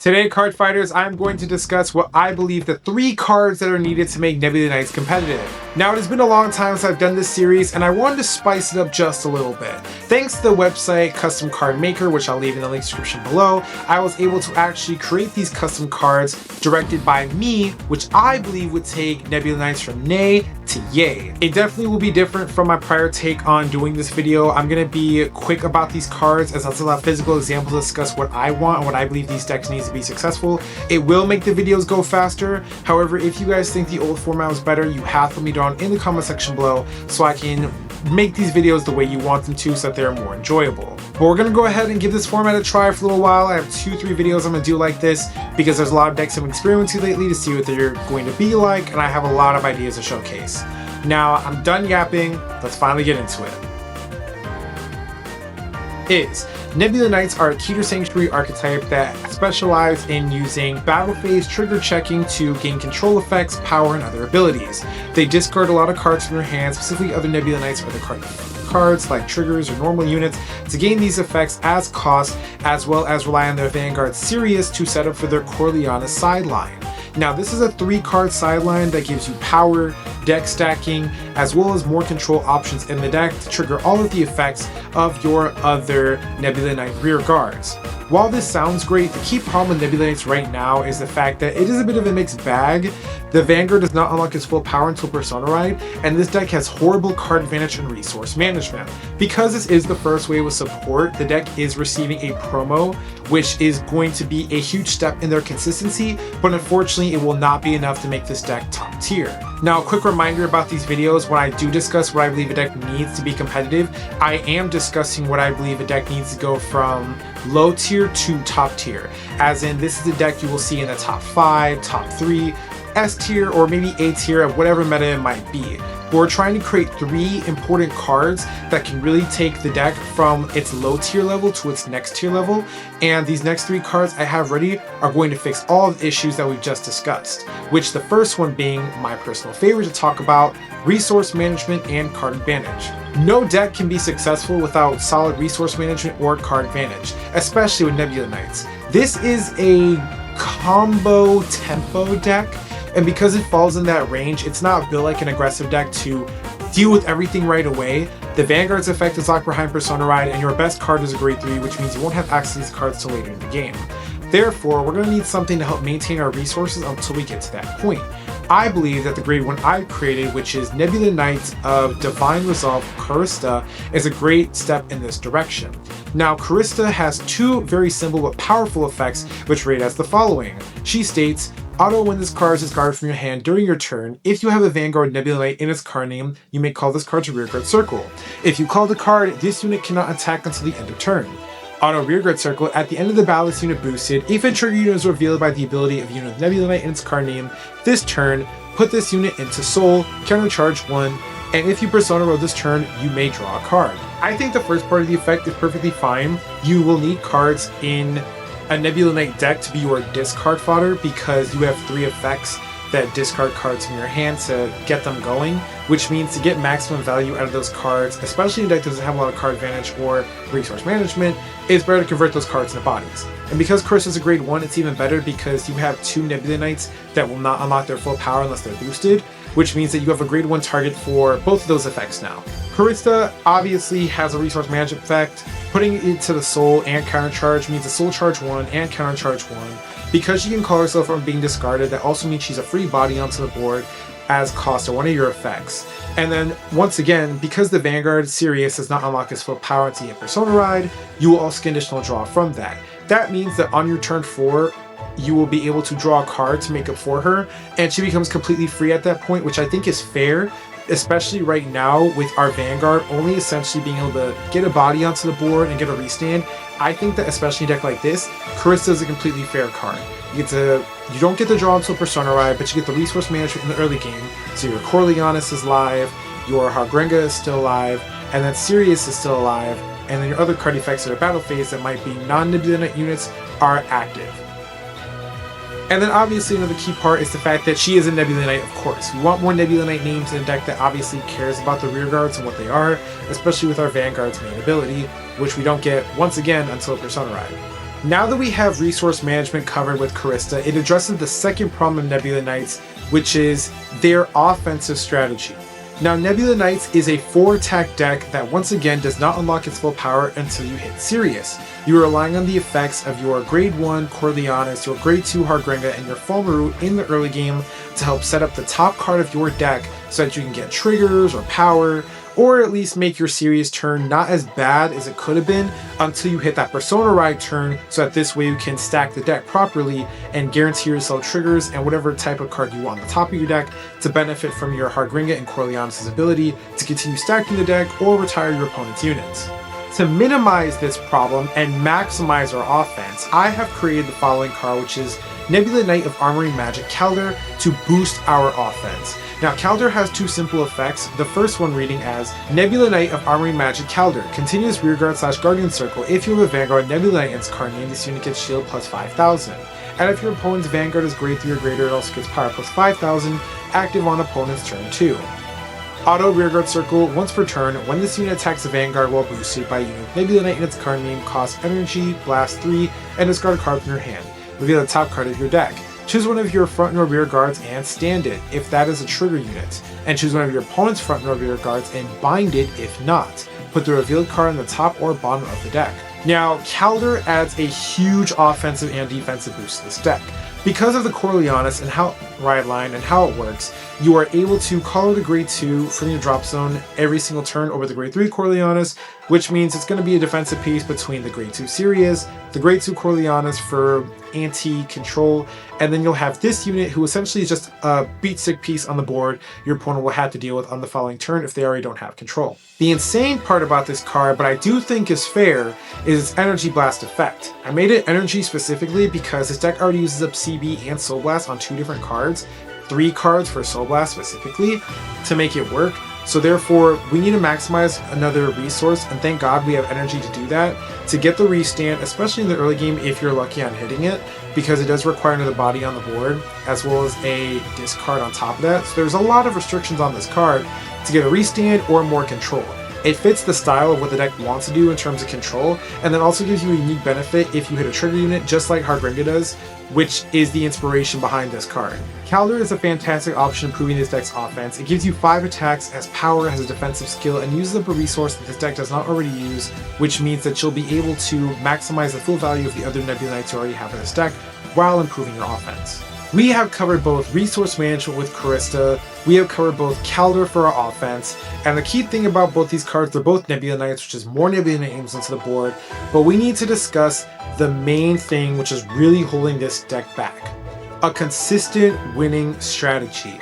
Today, Cardfighters, I'm going to discuss what I believe the 3 cards that are needed to make Nebula Knights competitive. Now, it has been a long time since I've done this series, and I wanted to spice it up just a little bit. Thanks to the website Custom Card Maker, which I'll leave in the link description below, I was able to actually create these custom cards directed by me, which I believe would take Nebula Knights from nay to yay. It definitely will be different from my prior take on doing this video. I'm going to be quick about these cards as I'll have physical examples to discuss what I want and what I believe these decks need to be successful. It will make the videos go faster. However, if you guys think the old format was better, you have to let me down in the comment section below so I can make these videos the way you want them to so that they're more enjoyable. But we're going to go ahead and give this format a try for a little while. I have 2-3 videos I'm going to do like this because there's a lot of decks I'm experimenting lately to see what they're going to be like, and I have a lot of ideas to showcase. Now, I'm done yapping. Let's finally get into it. Nebula Knights are a Keter Sanctuary archetype that specialize in using battle phase trigger checking to gain control effects, power, and other abilities. They discard a lot of cards from their hand, specifically other Nebula Knights or the cards like triggers or normal units to gain these effects as cost, as well as rely on their Vanguard Sirius to set up for their Corleana sideline. Now, this is a 3-card sideline that gives you power, deck stacking, as well as more control options in the deck to trigger all of the effects of your other Nebula Knight rear guards. While this sounds great, the key problem with Nebula Knights right now is the fact that it is a bit of a mixed bag. The Vanguard does not unlock its full power until Persona Ride, and this deck has horrible card advantage and resource management. Because this is the first wave of support, the deck is receiving a promo, which is going to be a huge step in their consistency, but unfortunately it will not be enough to make this deck top tier. Now, a quick reminder about these videos: when I do discuss what I believe a deck needs to be competitive, I am discussing what I believe a deck needs to go from low tier to top tier. As in, this is a deck you will see in the top 5, top 3, S tier, or maybe A tier of whatever meta it might be. But we're trying to create 3 important cards that can really take the deck from its low tier level to its next tier level, and these next 3 cards I have ready are going to fix all of the issues that we've just discussed, which the first one being my personal favorite to talk about: resource management and card advantage. No deck can be successful without solid resource management or card advantage, especially with Nebula Knights. This is a combo tempo deck, and because it falls in that range, it's not built like an aggressive deck to deal with everything right away. The Vanguard's effect is locked behind Persona Ride, and your best card is a grade 3, which means you won't have access to these cards till later in the game. Therefore, we're going to need something to help maintain our resources until we get to that point. I believe that the grade 1 I've created, which is Nebula Knights of Divine Resolve Karista, is a great step in this direction. Now, Karista has 2 very simple but powerful effects which rate as the following. She states, auto when this card is discarded from your hand during your turn. If you have a Vanguard Nebula Knight in its card name, you may call this card to rearguard circle. If you call the card, this unit cannot attack until the end of turn. Auto rearguard circle: at the end of the battle, this unit boosted. If a trigger unit is revealed by the ability of a unit with Nebula Knight in its card name this turn, put this unit into soul, countercharge 1, and if you Persona Roll this turn, you may draw a card. I think the first part of the effect is perfectly fine. You will need cards in a Nebula Knight deck to be your discard fodder because you have 3 effects that discard cards from your hand to get them going, which means to get maximum value out of those cards, especially in a deck that doesn't have a lot of card advantage or resource management, it's better to convert those cards into bodies. And because Karista is a grade 1, it's even better because you have 2 Nebula Knights that will not unlock their full power unless they're boosted, which means that you have a grade 1 target for both of those effects now. Karista obviously has a resource management effect. Putting it to the soul and countercharge means a soul charge 1 and countercharge 1. Because she can call herself from being discarded, that also means she's a free body onto the board as cost of one of your effects. And then, once again, because the Vanguard Sirius does not unlock its full power until you hit Persona Ride, you will also get additional draw from that. That means that on your turn 4, you will be able to draw a card to make up for her, and she becomes completely free at that point, which I think is fair, especially right now with our Vanguard only essentially being able to get a body onto the board and get a restand. I think that especially in a deck like this, Karista is a completely fair card. You don't get the draw until Persona Ride, but you get the resource management in the early game. So your Corleana is live, your Hargrenga is still alive, and then Sirius is still alive, and then your other card effects that are battle phase that might be non-Nebula Knight units are active. And then obviously another key part is the fact that she is a Nebula Knight, of course. We want more Nebula Knight names in a deck that obviously cares about the rear guards and what they are, especially with our Vanguard's main ability, which we don't get once again until Persona Ride. Now that we have resource management covered with Callista, it addresses the second problem of Nebula Knights, which is their offensive strategy. Now, Nebula Knights is a 4-attack deck that once again does not unlock its full power until you hit Sirius. You are relying on the effects of your Grade 1 Corleonis, your Grade 2 Hargrenga, and your Fulmaru in the early game to help set up the top card of your deck so that you can get triggers or power, or at least make your Sirius turn not as bad as it could have been until you hit that Persona Ride turn, so that this way you can stack the deck properly and guarantee yourself triggers and whatever type of card you want on the top of your deck to benefit from your Hargrenga and Corleonis' ability to continue stacking the deck or retire your opponent's units. To minimize this problem and maximize our offense, I have created the following card, which is Nebula Knight of Armory Magic Calder, to boost our offense. Now, Calder has two simple effects, the first one reading as Nebula Knight of Armory Magic Calder, continuous rearguard / guardian circle. If you have a Vanguard Nebula Knight in its card name, this unit gets shield plus 5,000. And if your opponent's Vanguard is grade 3 or greater, it also gets power plus 5,000, active on opponent's turn 2. Auto rearguard circle, once per turn, when this unit attacks a Vanguard while boosted by a unit with Nebula Knight in its card name, costs energy, blast 3, and discard a card from your hand. Reveal the top card of your deck. Choose one of your front or rear guards and stand it, if that is a trigger unit. And choose one of your opponent's front or rear guards and bind it if not. Put the revealed card on the top or bottom of the deck. Now, Calder adds a huge offensive and defensive boost to this deck. Because of the Corleonis and how ride line and how it works, you are able to color the grade 2 from your drop zone every single turn over the grade 3 Corleonis, which means it's going to be a defensive piece between the grade 2 Sirius, the grade 2 Corleonis for anti-control, and then you'll have this unit who essentially is just a beat stick piece on the board your opponent will have to deal with on the following turn if they already don't have control. The insane part about this card, but I do think is fair, is its Energy Blast effect. I made it Energy specifically because this deck already uses up CB and Soul Blast on 2 different cards, 3 cards for Soul Blast specifically, to make it work. So therefore, we need to maximize another resource, and thank God we have energy to do that, to get the restand, especially in the early game if you're lucky on hitting it, because it does require another body on the board, as well as a discard on top of that. So there's a lot of restrictions on this card to get a restand or more control. It fits the style of what the deck wants to do in terms of control, and then also gives you a unique benefit if you hit a trigger unit, just like Hargrenga does, which is the inspiration behind this card. Calder is a fantastic option improving this deck's offense. It gives you 5 attacks as power, has a defensive skill, and uses up a resource that this deck does not already use, which means that you'll be able to maximize the full value of the other Nebula Knights you already have in this deck while improving your offense. We have covered both resource management with Callista, we have covered both Calder for our offense, and the key thing about both these cards, they're both Nebula Knights, which is more Nebula names onto the board, but we need to discuss the main thing which is really holding this deck back. A consistent winning strategy.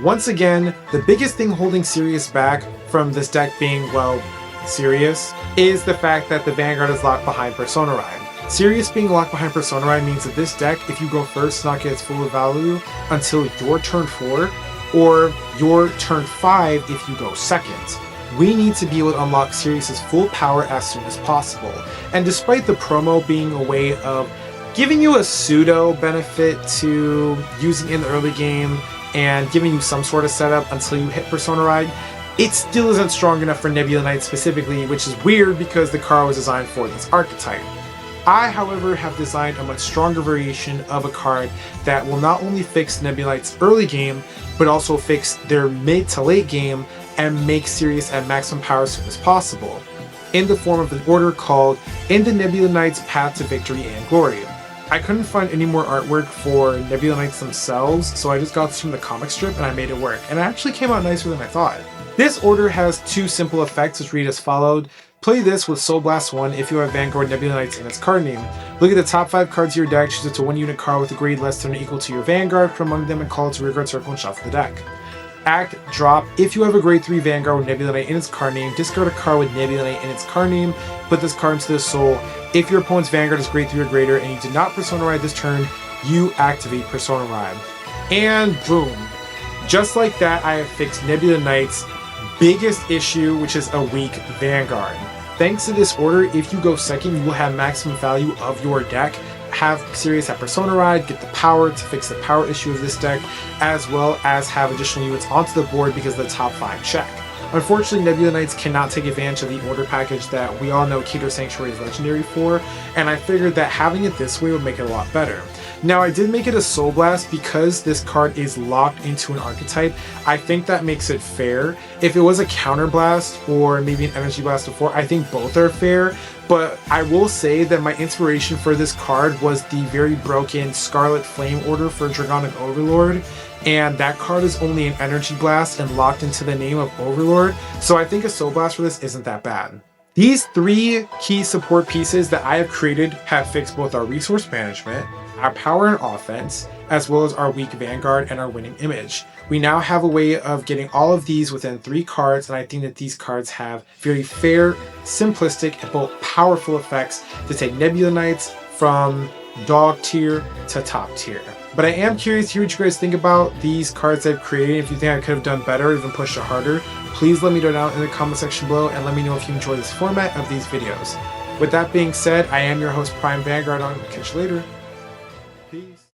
Once again, the biggest thing holding Sirius back from this deck being, well, Sirius, is the fact that the Vanguard is locked behind Persona Ride. Sirius being locked behind Persona Ride means that this deck, if you go first, does not get its full value until your turn 4, or your turn 5 if you go second. We need to be able to unlock Sirius's full power as soon as possible. And despite the promo being a way of giving you a pseudo benefit to using in the early game and giving you some sort of setup until you hit Persona Ride, it still isn't strong enough for Nebula Knights specifically, which is weird because the card was designed for this archetype. I, however, have designed a much stronger variation of a card that will not only fix Nebula Knights' early game, but also fix their mid to late game and make Sirius at maximum power as soon as possible, in the form of an order called In the Nebula Knights Path to Victory and Glory. I couldn't find any more artwork for Nebula Knights themselves, so I just got this from the comic strip and I made it work, and it actually came out nicer than I thought. This order has 2 simple effects which read as followed. Play this with Soul Blast 1 if you have Vanguard Nebula Knights in its card name. Look at the top 5 cards of your deck, choose it to 1 unit card with a grade less than or equal to your Vanguard from among them and call it to rearguard circle and shuffle the deck. Act Drop, if you have a grade 3 Vanguard with Nebula Knight in its card name, discard a card with Nebula Knight in its card name, put this card into the Soul. If your opponent's Vanguard is grade 3 or greater and you did not Persona Ride this turn, you activate Persona Ride. And boom. Just like that, I have fixed Nebula Knight's biggest issue, which is a weak Vanguard. Thanks to this order, if you go second, you will have maximum value of your deck, have Sirius at Persona Ride, get the power to fix the power issue of this deck, as well as have additional units onto the board because of the top 5 check. Unfortunately, Nebula Knights cannot take advantage of the order package that we all know Keter Sanctuary is legendary for, and I figured that having it this way would make it a lot better. Now, I did make it a Soul Blast because this card is locked into an archetype. I think that makes it fair. If it was a Counter Blast or maybe an Energy Blast before, I think both are fair. But I will say that my inspiration for this card was the very broken Scarlet Flame order for Dragonic Overlord. And that card is only an Energy Blast and locked into the name of Overlord. So I think a Soul Blast for this isn't that bad. These 3 key support pieces that I have created have fixed both our resource management, our power and offense, as well as our weak Vanguard and our winning image. We now have a way of getting all of these within 3 cards, and I think that these cards have very fair, simplistic, and both powerful effects to take Nebula Knights from dog tier to top tier. But I am curious to hear what you guys think about these cards I've created. If you think I could have done better or even pushed it harder, please let me know down in the comment section below and let me know if you enjoy this format of these videos. With that being said, I am your host Prime Vanguard. I'll catch you later. Peace.